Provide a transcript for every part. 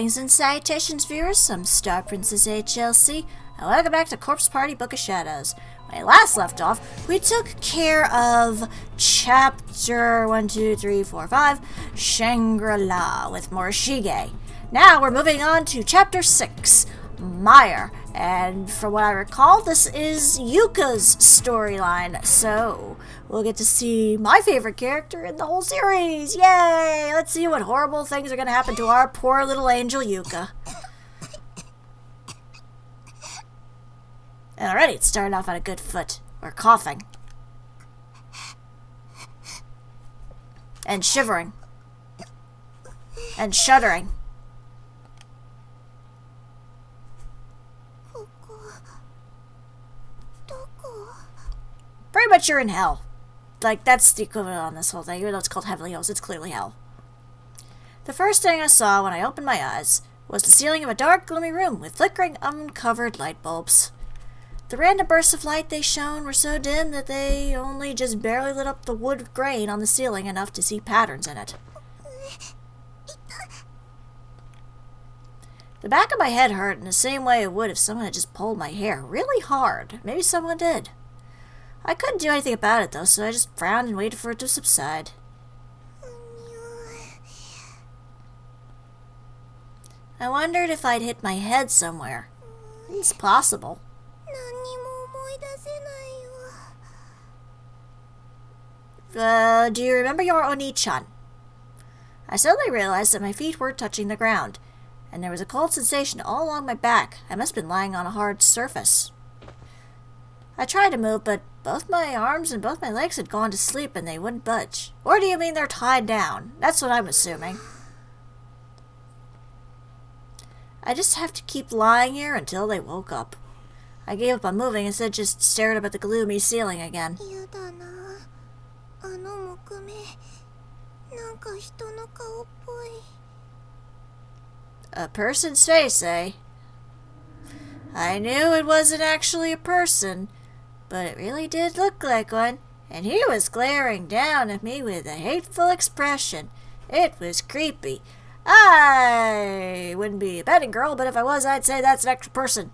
Greetings and salutations, viewers. I'm StarPrincessHLC, and welcome back to Corpse Party Book of Shadows. When I last left off, we took care of Chapter 1, 2, 3, 4, 5, Shangri-La with Morishige. Now we're moving on to Chapter 6, Mire. And from what I recall, this is Yuka's storyline, so we'll get to see my favorite character in the whole series. Yay! Let's see what horrible things are going to happen to our poor little angel Yuka. And already it's starting off on a good foot. We're coughing. And shivering. And shuddering. Pretty much you're in hell. Like, that's the equivalent on this whole thing. Even though it's called Heavenly Hills, it's clearly hell. The first thing I saw when I opened my eyes was the ceiling of a dark, gloomy room with flickering, uncovered light bulbs. The random bursts of light they shone were so dim that they only just barely lit up the wood grain on the ceiling enough to see patterns in it. The back of my head hurt in the same way it would if someone had just pulled my hair really hard. Maybe someone did. I couldn't do anything about it though, so I just frowned and waited for it to subside. I wondered if I'd hit my head somewhere. It's possible. Do you remember your Oni-chan? I suddenly realized that my feet weren't touching the ground, and there was a cold sensation all along my back. I must have been lying on a hard surface. I tried to move, but both my arms and both my legs had gone to sleep and they wouldn't budge. Or do you mean they're tied down? That's what I'm assuming. I just have to keep lying here until they woke up. I gave up on moving and instead just stared up at the gloomy ceiling again. A person's face, eh? I knew it wasn't actually a person, but it really did look like one, and he was glaring down at me with a hateful expression. It was creepy. I wouldn't be a betting girl, but if I was, I'd say that's an actual person.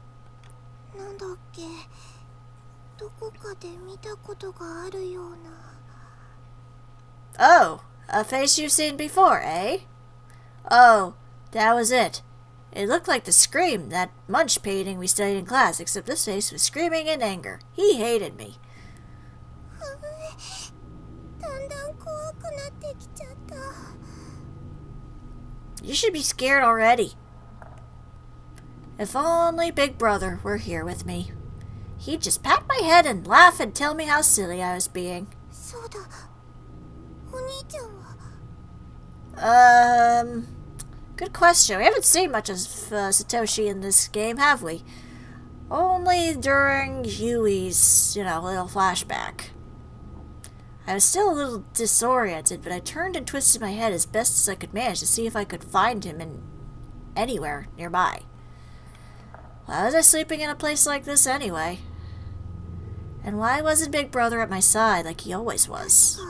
Oh, a face you've seen before, eh? Oh, that was it. It looked like the Scream, that Munch painting we studied in class, except this face was screaming in anger. He hated me. You should be scared already. If only Big Brother were here with me. He'd just pat my head and laugh and tell me how silly I was being. Good question. We haven't seen much of Satoshi in this game, have we? Only during Yui's, little flashback. I was still a little disoriented, but I turned and twisted my head as best as I could manage to see if I could find him anywhere nearby. Why was I sleeping in a place like this anyway? And why wasn't Big Brother at my side like he always was?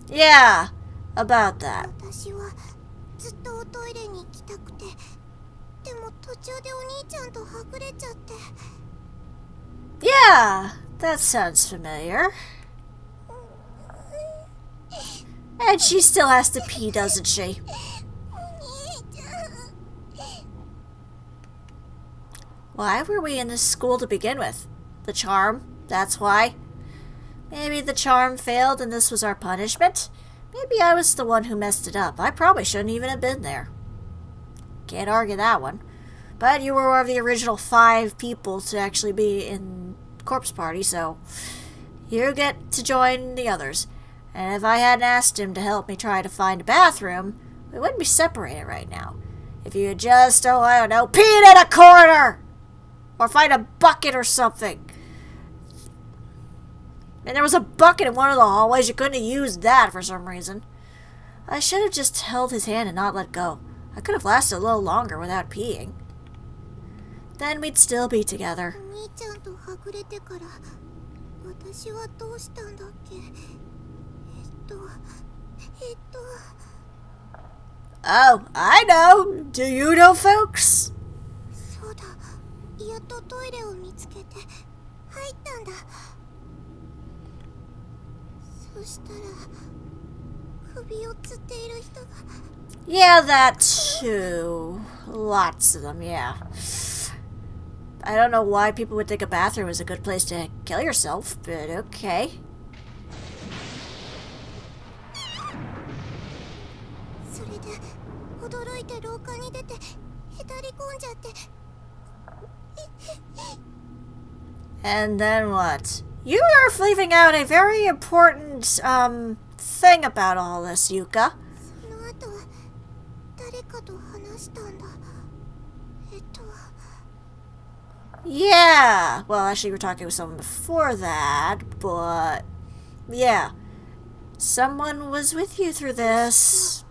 Yeah, about that. Yeah, that sounds familiar. And she still has to pee, doesn't she? Why were we in this school to begin with? The charm? That's why? Maybe the charm failed and this was our punishment? Maybe I was the one who messed it up. I probably shouldn't even have been there. Can't argue that one. But you were one of the original 5 people to actually be in Corpse Party, so you get to join the others. And if I hadn't asked him to help me try to find a bathroom, we wouldn't be separated right now. If you had just, I don't know, peed in a corner! Or find a bucket or something. And there was a bucket in one of the hallways. You couldn't have used that for some reason. I should have just held his hand and not let go. I could have lasted a little longer without peeing. then we'd still be together. Oh, I know! Do you know, folks? Yeah, that too. Lots of them, yeah. I don't know why people would think a bathroom is a good place to kill yourself, but okay. And then what? You are leaving out a very important, thing about all this, Yuka. Yeah! Well, actually, we were talking with someone before that, but... yeah. Someone was with you through this.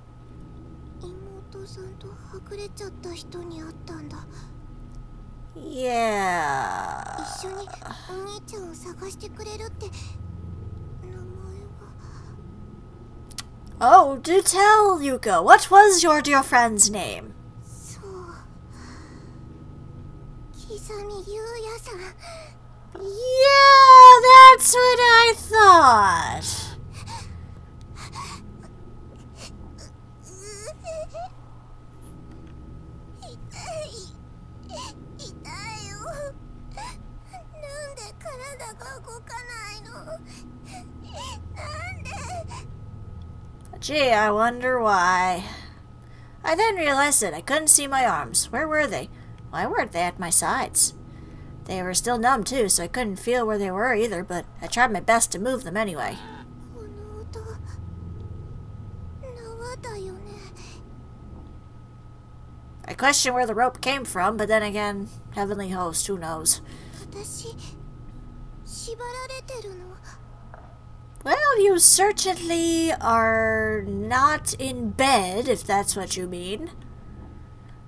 Yeah. Oh, do tell, Yuka. What was your dear friend's name? Yeah, that's what I thought. Gee, I wonder why. I then realized that I couldn't see my arms. Where were they? Why weren't they at my sides? They were still numb too, so I couldn't feel where they were either, but I tried my best to move them anyway. I question where the rope came from, but then again, heavenly host, who knows? Well, you certainly are not in bed, if that's what you mean.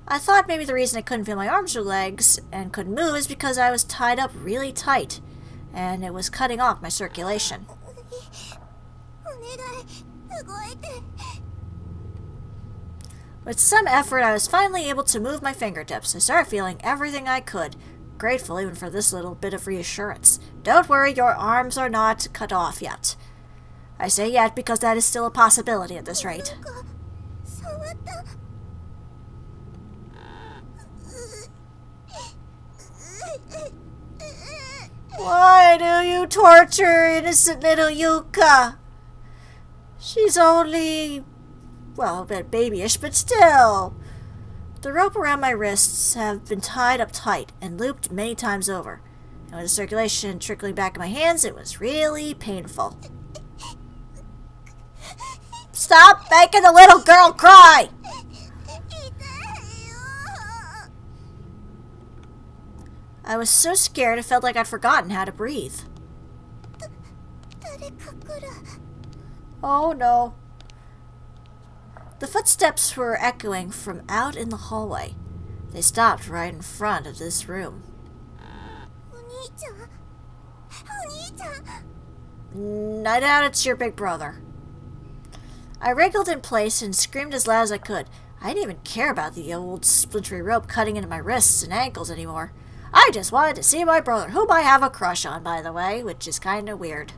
I thought maybe the reason I couldn't feel my arms or legs and couldn't move is because I was tied up really tight, and it was cutting off my circulation. With some effort, I was finally able to move my fingertips. I started feeling everything I could. Grateful even for this little bit of reassurance. Don't worry, your arms are not cut off yet. I say yet because that is still a possibility at this rate. Why do you torture innocent little Yuka? She's only, well, a bit babyish, but still. The rope around my wrists have been tied up tight and looped many times over. And with the circulation trickling back in my hands, it was really painful. Stop making the little girl cry! I was so scared it felt like I'd forgotten how to breathe. Oh no. The footsteps were echoing from out in the hallway. They stopped right in front of this room. I doubt it's your big brother. I wriggled in place and screamed as loud as I could. I didn't even care about the old splintery rope cutting into my wrists and ankles anymore. I just wanted to see my brother, whom I have a crush on, by the way, which is kind of weird.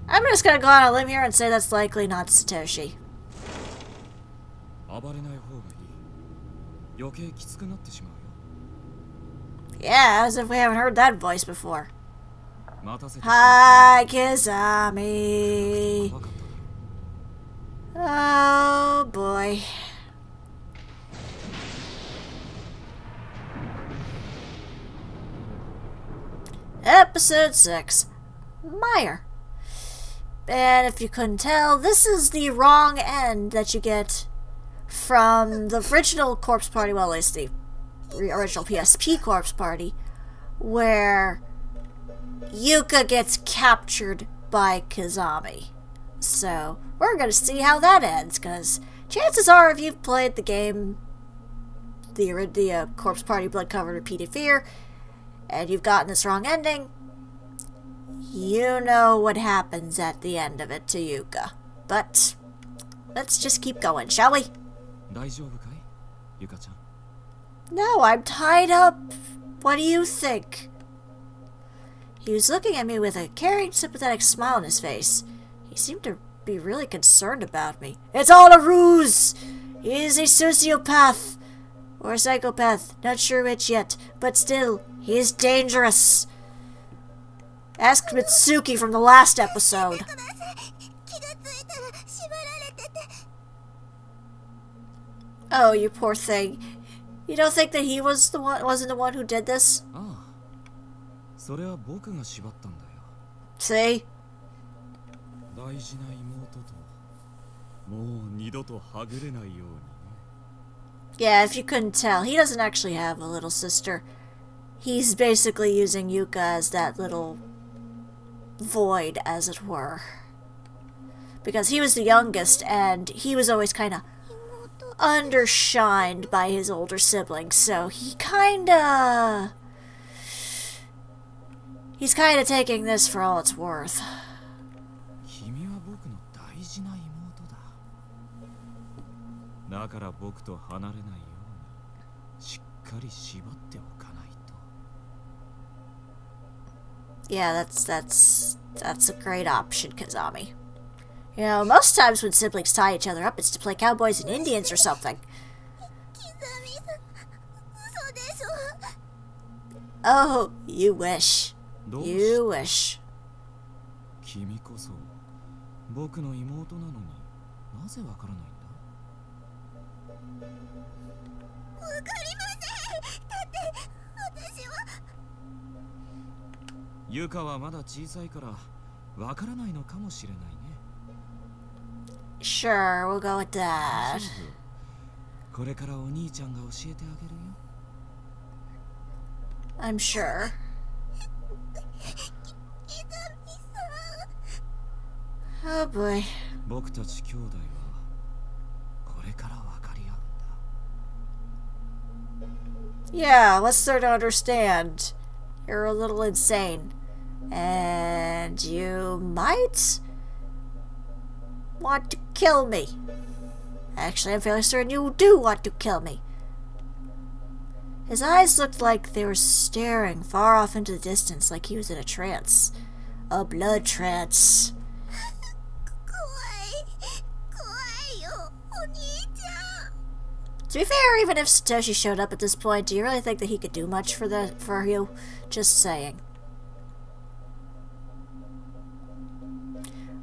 I'm just gonna go on a limb here and say that's likely not Satoshi. Yeah, as if we haven't heard that voice before. Hi, Kizami. Oh, boy. Episode 6. Mire. And if you couldn't tell, this is the wrong end that you get from the original Corpse Party, well, at least the original PSP Corpse Party, where Yuka gets captured by Kizami. So, we're gonna see how that ends, because chances are if you've played the game, the Corpse Party Blood Covered Repeated Fear, and you've gotten this wrong ending, you know what happens at the end of it to Yuka. But, let's just keep going, shall we? No, I'm tied up. What do you think? He was looking at me with a caring, sympathetic smile on his face. He seemed to be really concerned about me. It's all a ruse! He is a sociopath. Or a psychopath. Not sure which yet. But still, he is dangerous. Ask Mitsuki from the last episode. Oh, you poor thing. You don't think that he wasn't the one who did this? See? Yeah, if you couldn't tell, he doesn't actually have a little sister. He's basically using Yuka as that little void, as it were. Because he was the youngest, and he was always kind of undershined by his older siblings, so he's kind of taking this for all it's worth. Yeah, that's a great option, Kizami. You know, most times when siblings tie each other up, it's to play cowboys and Indians or something. Oh, you wish. You wish. Sure, we'll go with that. I'm sure. Oh boy. Yeah, let's start to understand. You're a little insane. And you might want to kill me. Actually, I'm fairly certain you do want to kill me. His eyes looked like they were staring far off into the distance, like he was in a trance. A blood trance. To be fair, even if Satoshi showed up at this point, do you really think that he could do much for you? Just saying.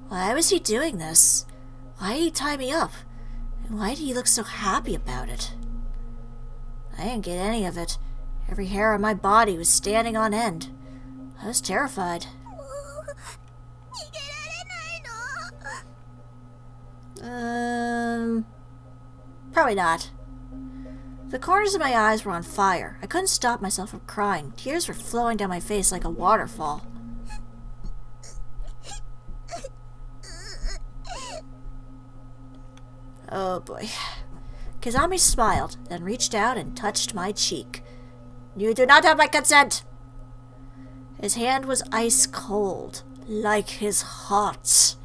Why was he doing this? Why did he tie me up? And why did he look so happy about it? I didn't get any of it. Every hair on my body was standing on end. I was terrified. Probably not. The corners of my eyes were on fire. I couldn't stop myself from crying. Tears were flowing down my face like a waterfall. Oh boy. Kizami smiled, then reached out and touched my cheek. You do not have my consent! His hand was ice cold, like his heart.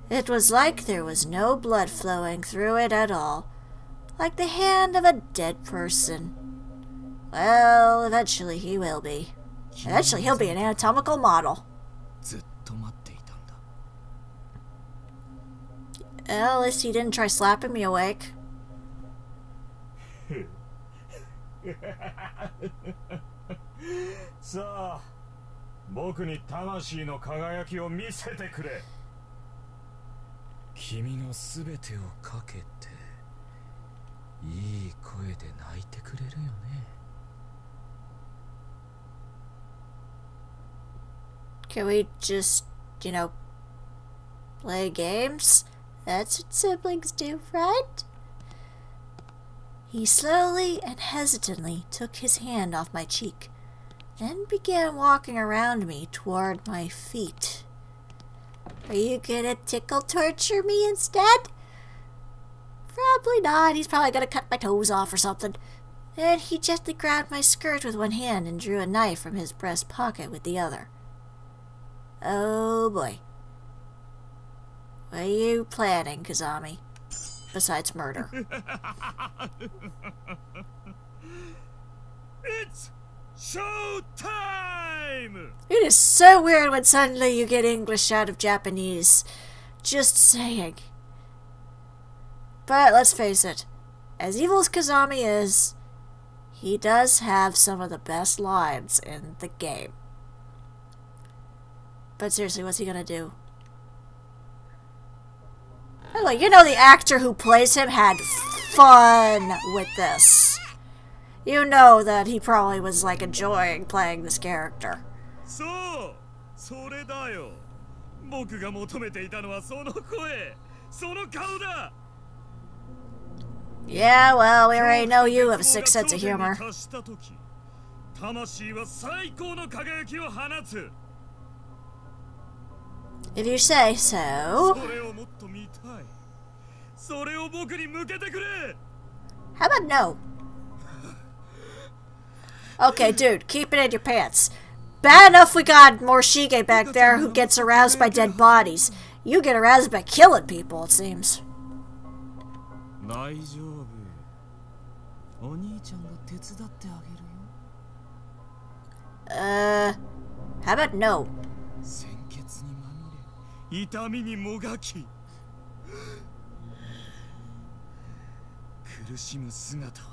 It was like there was no blood flowing through it at all, like the hand of a dead person. Well, eventually he will be. Eventually he'll be an anatomical model. Well, at least he didn't try slapping me awake. So, 僕に魂の輝きを見せてくれ。君のすべてをかけて、いい声で泣いてくれるよね。Can we just, you know, play games? That's what siblings do, right? He slowly and hesitantly took his hand off my cheek. then began walking around me toward my feet. Are you gonna tickle torture me instead? Probably not. He's probably gonna cut my toes off or something. Then he gently grabbed my skirt with one hand and drew a knife from his breast pocket with the other. Oh boy. What are you planning, Kizami? Besides murder. It's show time! It is so weird when suddenly you get English out of Japanese. Just saying. But let's face it, as evil as Kizami is, he does have some of the best lines in the game. But seriously, what's he gonna do? Like, you know, the actor who plays him had fun with this. You know that he probably was like enjoying playing this character. So, それだよ。僕が求めていたのはその声、その顔だ。 Yeah, well, we already know you have a sick sense of humor. 魂は最高の輝きを放つ。 If you say so. それをもっと見たい。それを僕に向けてくれ。 How about no? Okay, dude, keep it in your pants. Bad enough we got Morishige back there who gets aroused by dead bodies. You get aroused by killing people, it seems. 大丈夫。お兄ちゃんが手伝ってあげるよ。How about no? 鮮血にまみれ、痛みにもがき、苦しむ姿は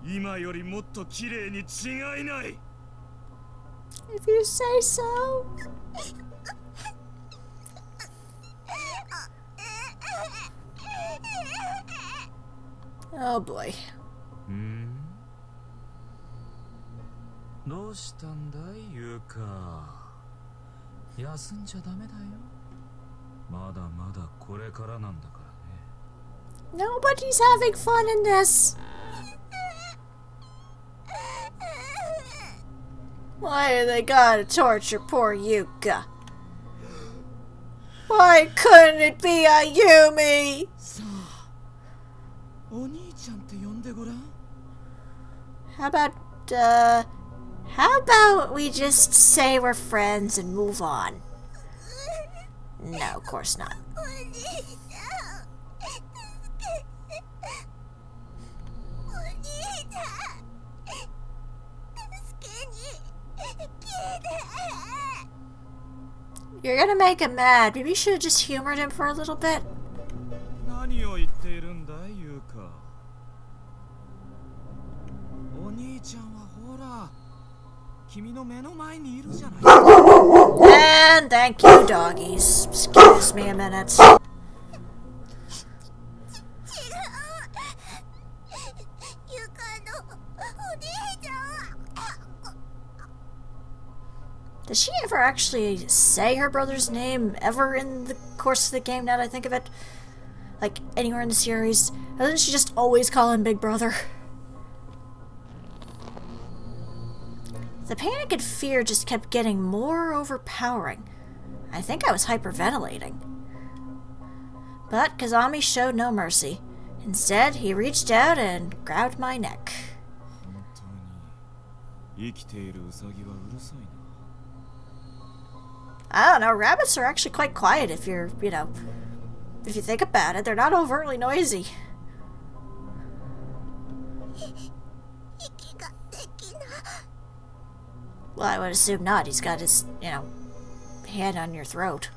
今よりもっと綺麗に違いない。 If you say so. Oh boy. どうしたんだい、ユカ。休んじゃダメだよ。まだまだこれからなんだからね。Nobody's having fun in this. Why do they gotta torture poor Yuka? Why couldn't it be a Yumi? さあ、お兄ちゃんって呼んでごらん。 How about we just say we're friends and move on? No, of course not. You're gonna make him mad. Maybe you should have just humored him for a little bit. 何を言っているんだい、ユカ。お兄ちゃんはほら、君の目の前にいるじゃない。And thank you, doggies. Excuse me a minute. Does she ever actually say her brother's name ever in the course of the game, now that I think of it? Like, anywhere in the series? Doesn't she just always call him Big Brother? The panic and fear just kept getting more overpowering. I think I was hyperventilating. But Kizami showed no mercy. Instead, he reached out and grabbed my neck. 本当に生きているウサギはうるさいな。 I don't know, rabbits are actually quite quiet if you're, you know, if you think about it. They're not overtly noisy. Well, I would assume not. He's got his, you know, hand on your throat.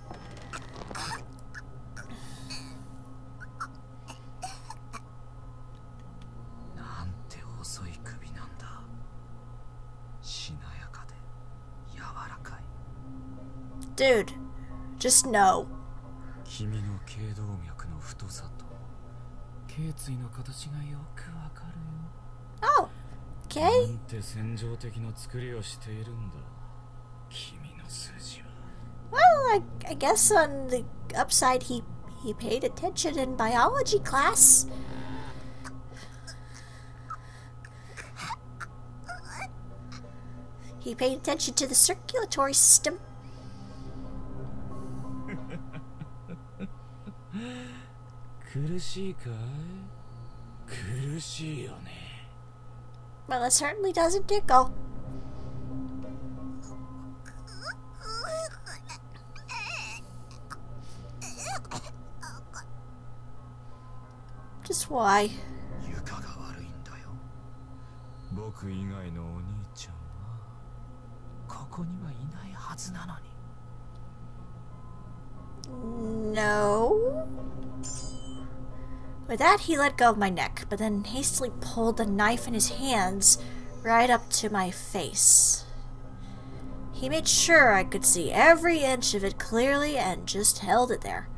Dude, just know. 君の頸動脈の太さと頸椎の形がよくわかるよ。Oh, okay. なんて戦場的な作りをしているんだ。君の数字は。Well, I guess on the upside, he paid attention in biology class. He paid attention to the circulatory system. Well, it certainly doesn't tickle. Just why? Yuka が悪いんだよ。僕以外のお兄ちゃんはここにはいないはずなのに。No. With that, he let go of my neck, but then hastily pulled the knife in his hands right up to my face. He made sure I could see every inch of it clearly and just held it there,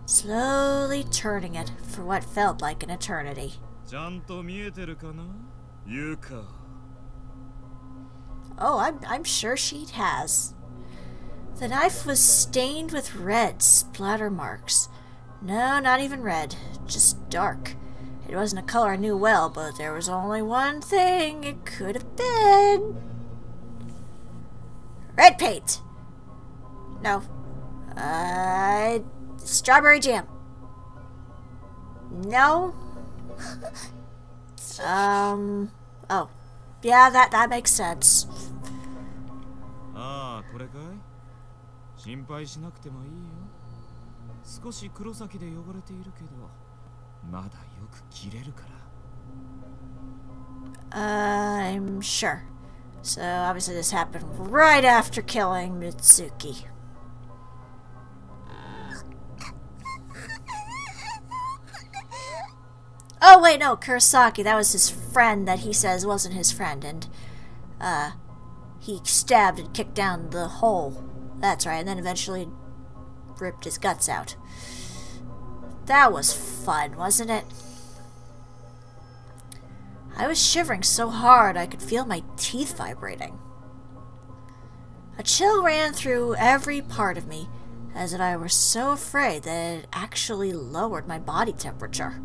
slowly turning it for what felt like an eternity. ちゃんと見えてるかな、Yuka? Oh, I'm sure she has. The knife was stained with red splatter marks. No, not even red, just dark. It wasn't a color I knew well, but there was only one thing it could have been. Red paint! No. Strawberry jam. No. Oh. Yeah, that makes sense. ああ、これかい？心配しなくてもいいよ。少し黒崎で汚れているけど、まだよく切れるから。I'm sure. So obviously this happened right after killing Mitsuki. Oh wait, no, Kurosaki, that was his friend that he says wasn't his friend, and he stabbed and kicked down the hole. That's right, and then eventually ripped his guts out. That was fun, wasn't it? I was shivering so hard I could feel my teeth vibrating. A chill ran through every part of me, as if I were so afraid that it actually lowered my body temperature.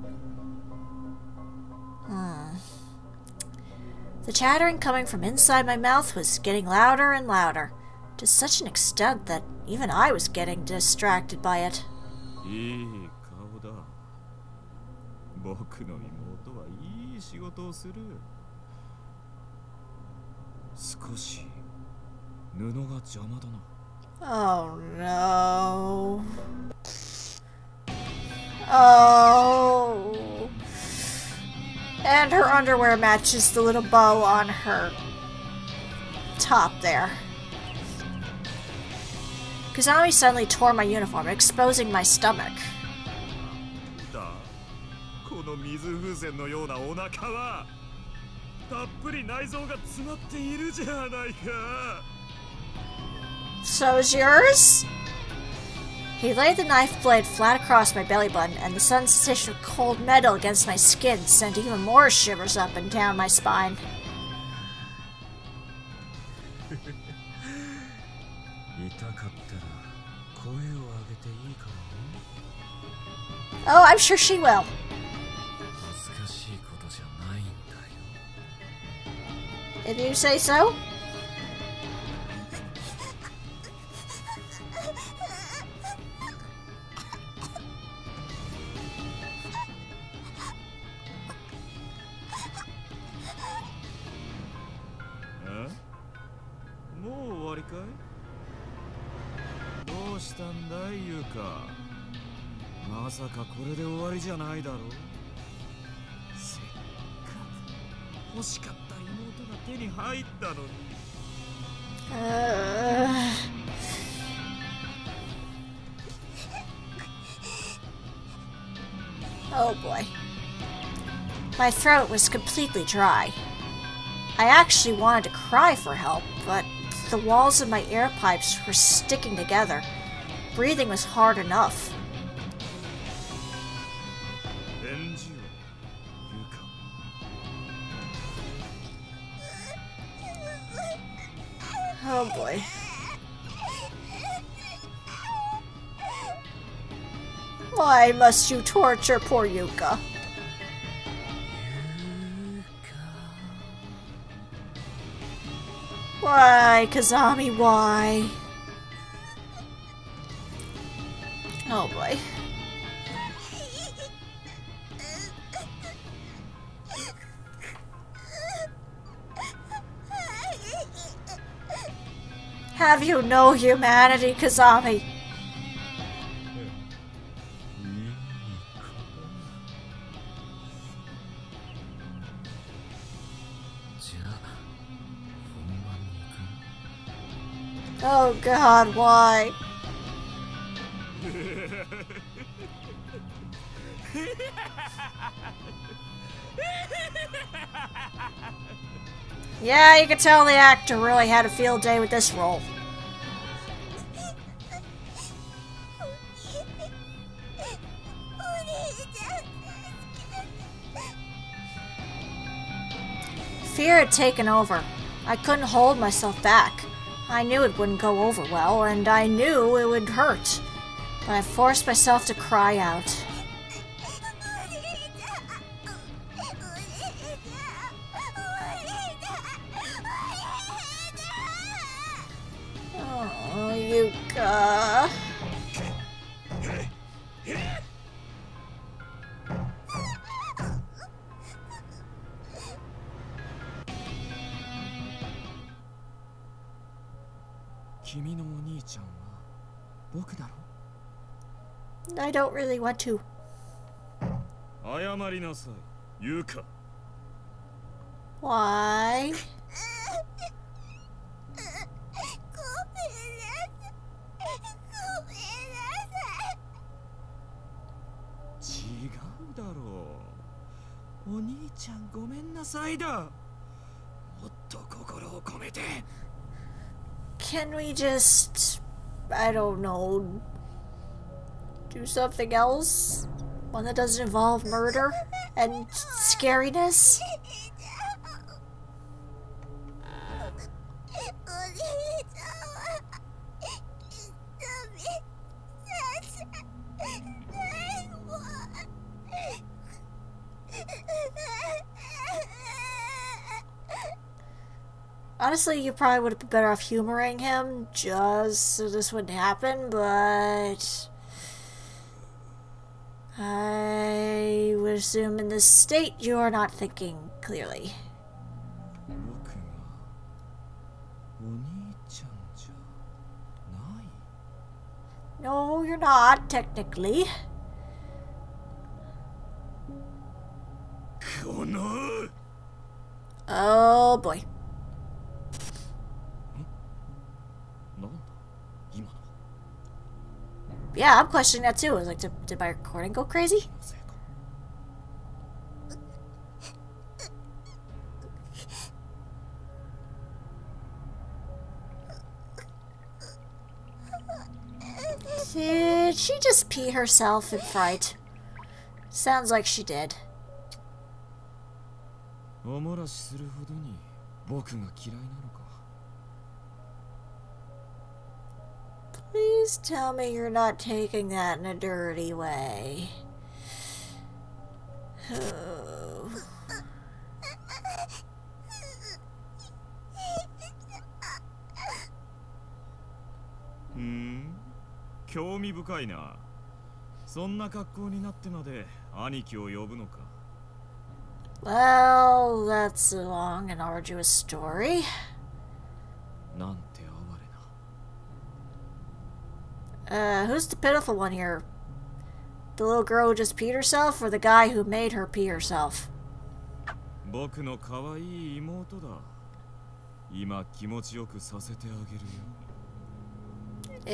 The chattering coming from inside my mouth was getting louder and louder, to such an extent that even I was getting distracted by it. いい顔だ。僕の妹はいい仕事をする。少し布が邪魔だな。Oh no. Oh. And her underwear matches the little bow on her top there. Kizami suddenly tore my uniform, exposing my stomach. この水風船のようなお腹はたっぷり内臓が詰まっているじゃないか。 So is yours? He laid the knife blade flat across my belly button, and the sudden sensation of cold metal against my skin sent even more shivers up and down my spine. Oh, I'm sure she will. If you say so. Yuka. まさかこれで終わりじゃないだろう。せっかく欲しかった妹が手に入ったのに。Oh boy. My throat was completely dry. I actually wanted to cry for help, but the walls of my air pipes were sticking together. Breathing was hard enough. Oh boy. Why must you torture poor Yuka? Why, Kizami, why? Oh boy. Have you no humanity, Kizami? Oh god, why? Yeah, you can tell the actor really had a field day with this role. Fear had taken over. I couldn't hold myself back. I knew it wouldn't go over well, and I knew it would hurt. But I forced myself to cry out. Oh, Yuka. I don't really want to. Yuka. Why? Can we just, I don't know, do something else? One that doesn't involve murder and scariness? Honestly, you probably would have been better off humoring him just so this wouldn't happen, but I would assume in this state you are not thinking clearly. No, you're not, technically. Oh boy. Yeah, I'm questioning that too. I was like, did my recording go crazy? Did she just pee herself in fright? Sounds like she did. Please tell me you're not taking that in a dirty way. Oh. Well, that's a long and arduous story. Who's the pitiful one here? The little girl who just peed herself, or the guy who made her pee herself? Ew.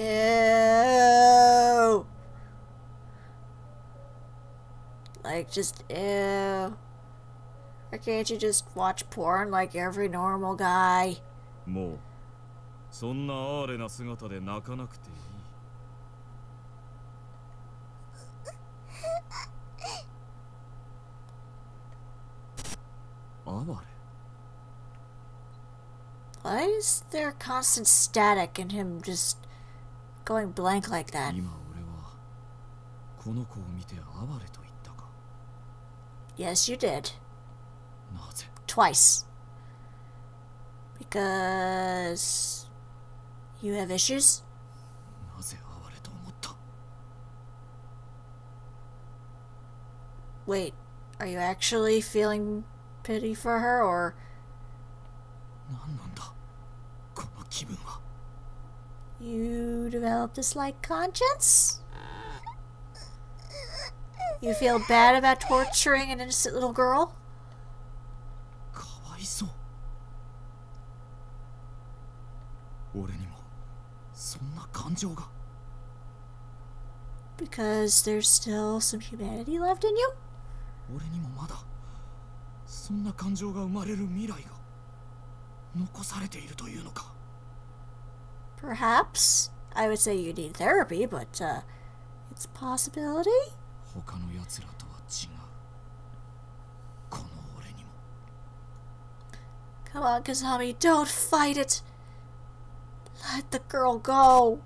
Like, just ew. Or can't you just watch porn like every normal guy? Why is there constant static and him just going blank like that? Yes, you did. Twice. Because you have issues? なぜ哀れと思った？ Wait, are you actually feeling pity for her, or... 何なんだこの気分は。 You developed a slight conscience? You feel bad about torturing an innocent little girl? かわいそう。俺にもそんな感情が。 Because there's still some humanity left in you? 俺にもまだそんな感情が生まれる未来が残されているというのか。 Perhaps. I would say you need therapy, but it's a possibility? 他の奴らとは違う。この俺にも。 Come on, Kizami, don't fight it. Let the girl go.